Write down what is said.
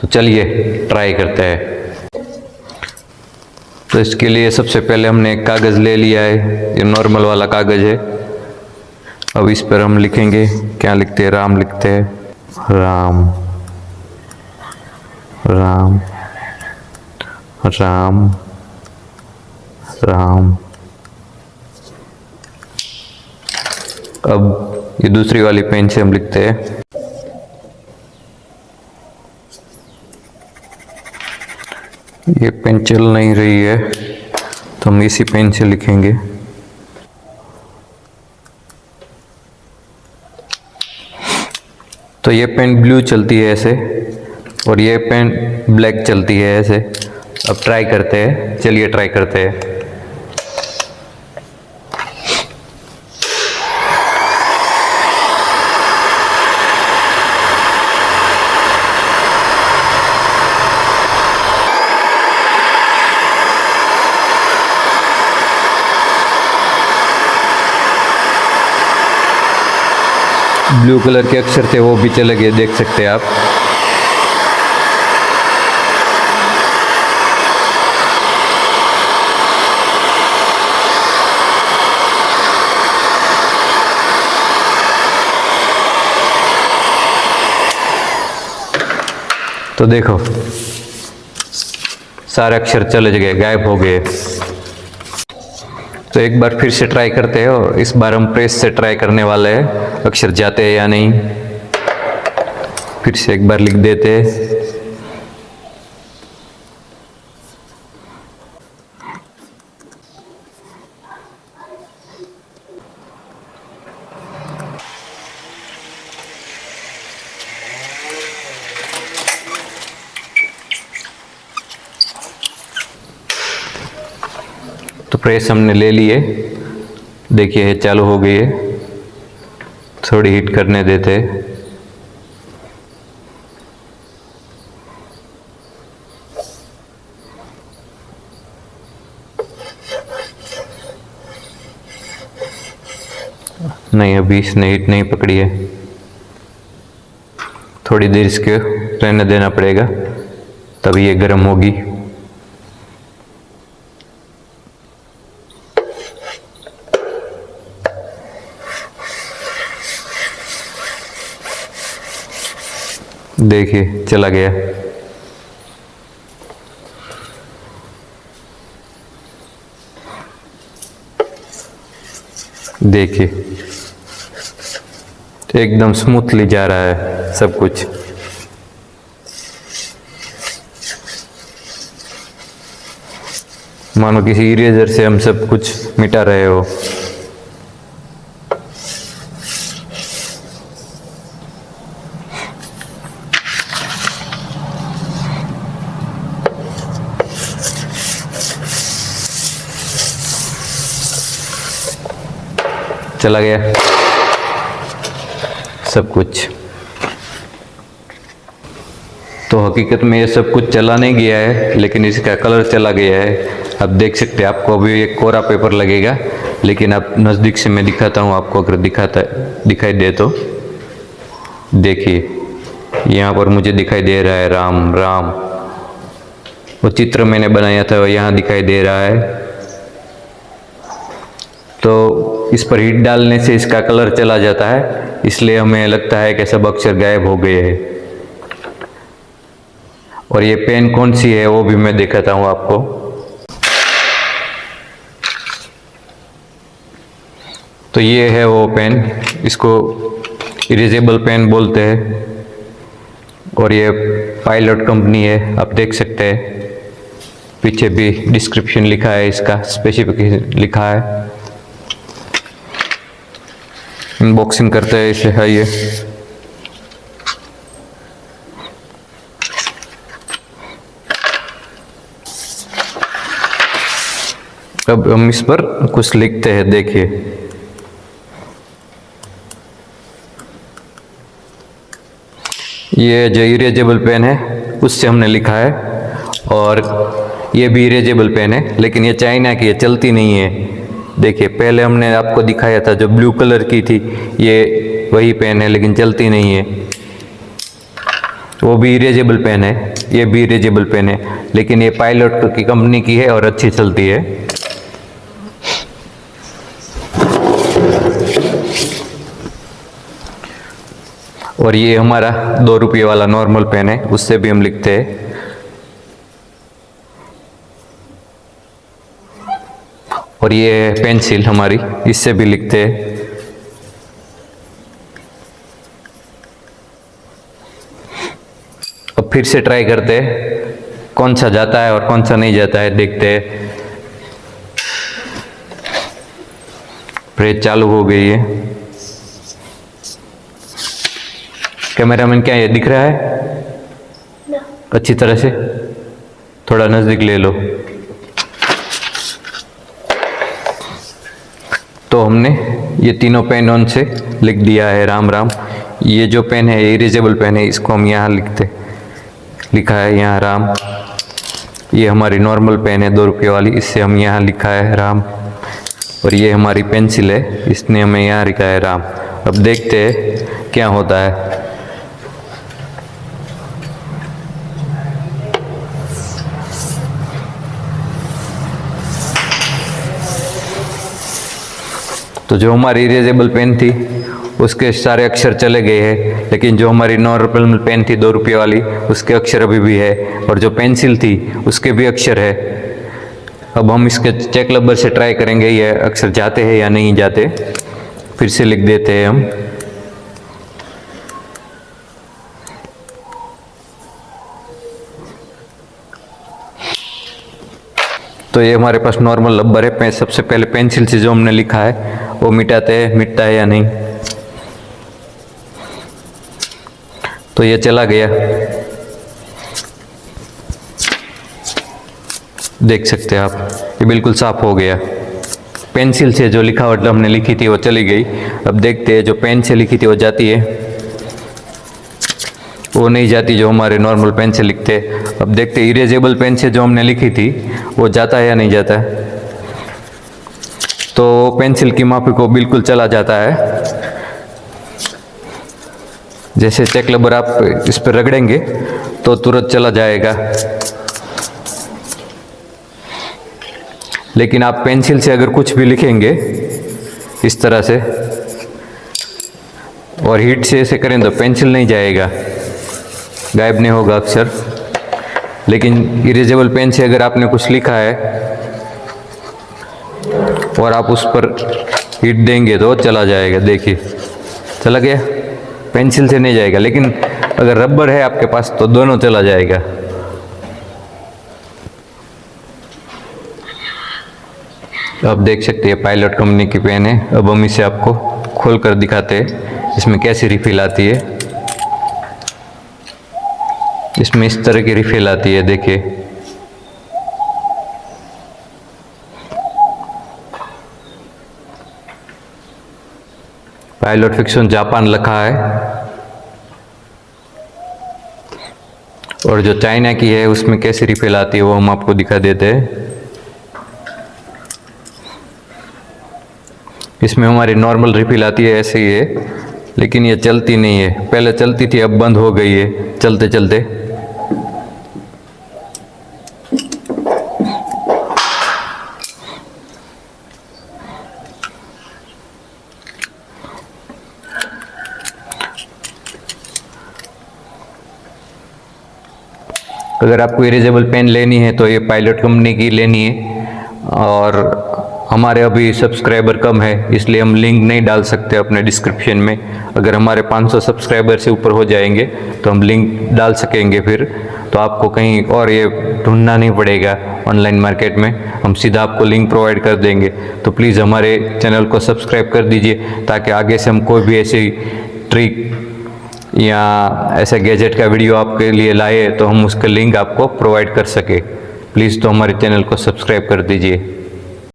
चलिए ट्राई करते हैं। तो इसके लिए सबसे पहले हमने एक कागज़ ले लिया है, ये नॉर्मल वाला कागज़ है। अब इस पर हम लिखेंगे, क्या लिखते हैं, राम लिखते हैं, राम राम राम राम। अब ये दूसरी वाली पेन से हम लिखते हैं, ये पेन चल नहीं रही है तो हम इसी पेन से लिखेंगे। तो ये पेन ब्लू चलती है ऐसे और ये पेन ब्लैक चलती है ऐसे। अब ट्राई करते हैं, चलिए ट्राई करते हैं। ब्लू कलर के अक्षर थे वो भी चले गए, देख सकते हैं आप। तो देखो सारे अक्षर चले गए, गायब हो गए। तो एक बार फिर से ट्राई करते हैं और इस बार हम प्रेस से ट्राई करने वाले हैं, अक्षर जाते हैं या नहीं। फिर से एक बार लिख देते हैं। तो प्रेस हमने ले लिए, देखिए चालू हो गई है। थोड़ी हीट करने देते। नहीं, अभी इसने हीट नहीं पकड़ी है, थोड़ी देर इसके रहने देना पड़ेगा तभी ये गर्म होगी। देखिए चला गया। देखिए एकदम स्मूथली जा रहा है सब कुछ। मानो किसी इरेजर से हम सब कुछ मिटा रहे हो। चला गया सब कुछ। तो हकीकत में ये सब कुछ चला नहीं गया है, लेकिन इसका कलर चला गया है। अब देख सकते हैं, आपको अभी एक कोरा पेपर लगेगा, लेकिन अब नज़दीक से मैं दिखाता हूँ आपको, अगर दिखाई दे तो। देखिए यहाँ पर मुझे दिखाई दे रहा है राम राम। वो चित्र मैंने बनाया था वो यहाँ दिखाई दे रहा है। तो इस पर हीट डालने से इसका कलर चला जाता है, इसलिए हमें लगता है कि सब अक्षर गायब हो गए हैं। और ये पेन कौन सी है वो भी मैं दिखाता हूँ आपको। तो ये है वो पेन, इसको इरेजेबल पेन बोलते हैं और ये पायलट कंपनी है, आप देख सकते हैं। पीछे भी डिस्क्रिप्शन लिखा है, इसका स्पेसिफिकेशन लिखा है। अनबॉक्सिंग करते हैं इसे, है ये। अब हम इस पर कुछ लिखते हैं, देखिए। ये जो इरेजेबल पेन है उससे हमने लिखा है, और ये भी इरेजेबल पेन है, लेकिन ये चाइना की है, चलती नहीं है। देखिए पहले हमने आपको दिखाया था जो ब्लू कलर की थी, ये वही पेन है लेकिन चलती नहीं है। वो भी इरेजेबल पेन है, ये भी इरेजेबल पेन है, लेकिन ये पायलट की कंपनी की है और अच्छी चलती है। और ये हमारा 2 रुपये वाला नॉर्मल पेन है, उससे भी हम लिखते हैं। और ये पेंसिल हमारी, इससे भी लिखते हैं। अब फिर से ट्राई करते हैं कौन सा जाता है और कौन सा नहीं जाता है, देखते हैं। प्रेस चालू हो गई है। कैमरामैन क्या ये दिख रहा है अच्छी तरह से? थोड़ा नजदीक ले लो। तो हमने ये तीनों पेन ऑन से लिख दिया है राम राम। ये जो पेन है इरेजेबल पेन है, इसको हम यहाँ लिखा है यहाँ राम। ये हमारी नॉर्मल पेन है 2 रुपये वाली, इससे हम यहाँ लिखा है राम। और ये हमारी पेंसिल है, इसने हमें यहाँ लिखा है राम। अब देखते हैं क्या होता है। तो जो हमारी इरेजेबल पेन थी उसके सारे अक्षर चले गए हैं, लेकिन जो हमारी नॉर्मल पेन थी 2 रुपये वाली, उसके अक्षर अभी भी है। और जो पेंसिल थी उसके भी अक्षर है। अब हम इसके चेक रबर से ट्राई करेंगे ये अक्षर जाते हैं या नहीं जाते। फिर से लिख देते हैं हम। तो ये हमारे पास नॉर्मल रबर है। सबसे पहले पेंसिल से जो हमने लिखा है वो मिटाते हैं, मिटता है या नहीं। तो ये चला गया, देख सकते हैं आप, ये बिल्कुल साफ हो गया। पेंसिल से जो लिखावट हमने लिखी थी वो चली गई। अब देखते हैं जो पेन से लिखी थी वो जाती है, वो नहीं जाती जो हमारे नॉर्मल पेन से लिखते हैं। अब देखते हैं इरेजेबल पेन से जो हमने लिखी थी वो जाता है या नहीं जाता है। तो पेंसिल की मापी को बिल्कुल चला जाता है। जैसे चेक रबर आप इस पर रगड़ेंगे तो तुरंत चला जाएगा, लेकिन आप पेंसिल से अगर कुछ भी लिखेंगे इस तरह से और हीट से ऐसे करें तो पेंसिल नहीं जाएगा, गायब नहीं होगा अक्षर। लेकिन इरेजेबल पेन से अगर आपने कुछ लिखा है और आप उस पर हीट देंगे तो चला जाएगा। देखिए चला गया, पेंसिल से नहीं जाएगा। लेकिन अगर रबर है आपके पास तो दोनों चला जाएगा। आप देख सकते हैं पायलट कंपनी की पेन है। अब हम इसे आपको खोल कर दिखाते हैं इसमें कैसी रिफिल आती है। इसमें इस तरह की रिफिल आती है, देखिए। पायलट फिक्शन जापान लिखा है। और जो चाइना की है उसमें कैसी रिफिल आती है वो हम आपको दिखा देते हैं। इसमें हमारी नॉर्मल रिफिल आती है, ऐसे ही है, लेकिन ये चलती नहीं है। पहले चलती थी, अब बंद हो गई है चलते चलते। अगर आपको इरेजेबल पेन लेनी है तो ये पायलट कंपनी की लेनी है। और हमारे अभी सब्सक्राइबर कम है, इसलिए हम लिंक नहीं डाल सकते अपने डिस्क्रिप्शन में। अगर हमारे 500 सब्सक्राइबर से ऊपर हो जाएंगे तो हम लिंक डाल सकेंगे। फिर तो आपको कहीं और ये ढूंढना नहीं पड़ेगा ऑनलाइन मार्केट में, हम सीधा आपको लिंक प्रोवाइड कर देंगे। तो प्लीज़ हमारे चैनल को सब्सक्राइब कर दीजिए, ताकि आगे से हम कोई भी ऐसी ट्रिक या ऐसे गैजेट का वीडियो आपके लिए लाए तो हम उसका लिंक आपको प्रोवाइड कर सके। प्लीज़ तो हमारे चैनल को सब्सक्राइब कर दीजिए।